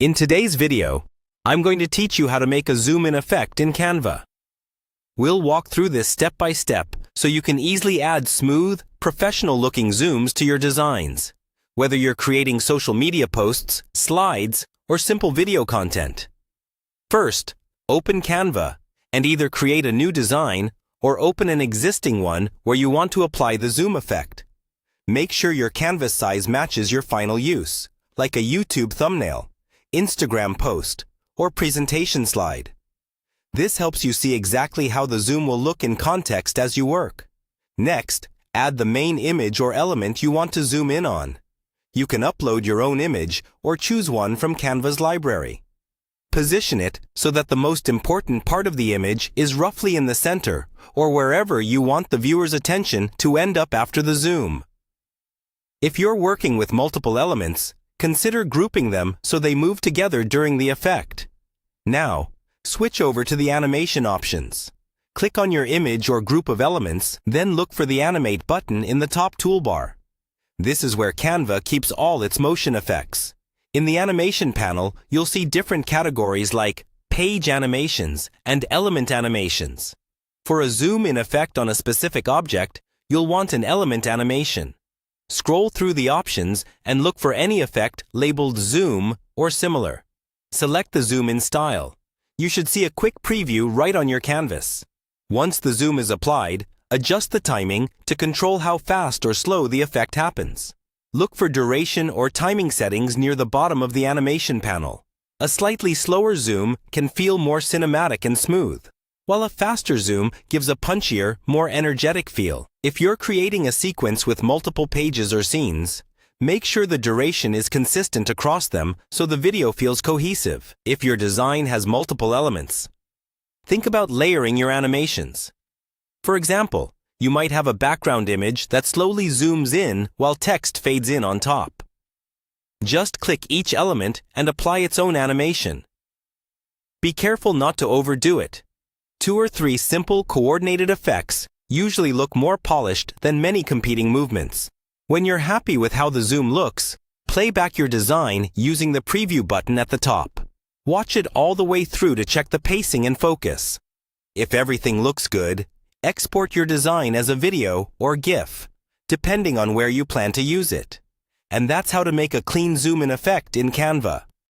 In today's video, I'm going to teach you how to make a zoom-in effect in Canva. We'll walk through this step by step so you can easily add smooth, professional-looking zooms to your designs, whether you're creating social media posts, slides, or simple video content. First, open Canva and either create a new design or open an existing one where you want to apply the zoom effect. Make sure your canvas size matches your final use, like a YouTube thumbnail, Instagram post, or presentation slide. This helps you see exactly how the zoom will look in context as you work. Next, add the main image or element you want to zoom in on. You can upload your own image or choose one from Canva's library. Position it so that the most important part of the image is roughly in the center or wherever you want the viewer's attention to end up after the zoom. If you're working with multiple elements, consider grouping them so they move together during the effect. Now, switch over to the animation options. Click on your image or group of elements, then look for the Animate button in the top toolbar. This is where Canva keeps all its motion effects. In the animation panel, you'll see different categories like page animations and element animations. For a zoom-in effect on a specific object, you'll want an element animation. Scroll through the options and look for any effect labeled zoom or similar. Select the zoom-in style. You should see a quick preview right on your canvas. Once the zoom is applied, adjust the timing to control how fast or slow the effect happens. Look for duration or timing settings near the bottom of the animation panel. A slightly slower zoom can feel more cinematic and smooth, while a faster zoom gives a punchier, more energetic feel. If you're creating a sequence with multiple pages or scenes, make sure the duration is consistent across them so the video feels cohesive. If your design has multiple elements, think about layering your animations. For example, you might have a background image that slowly zooms in while text fades in on top. Just click each element and apply its own animation. Be careful not to overdo it. 2 or 3 simple coordinated effects usually look more polished than many competing movements. When you're happy with how the zoom looks, play back your design using the preview button at the top. Watch it all the way through to check the pacing and focus. If everything looks good, export your design as a video or GIF, depending on where you plan to use it. And that's how to make a clean zoom-in effect in Canva.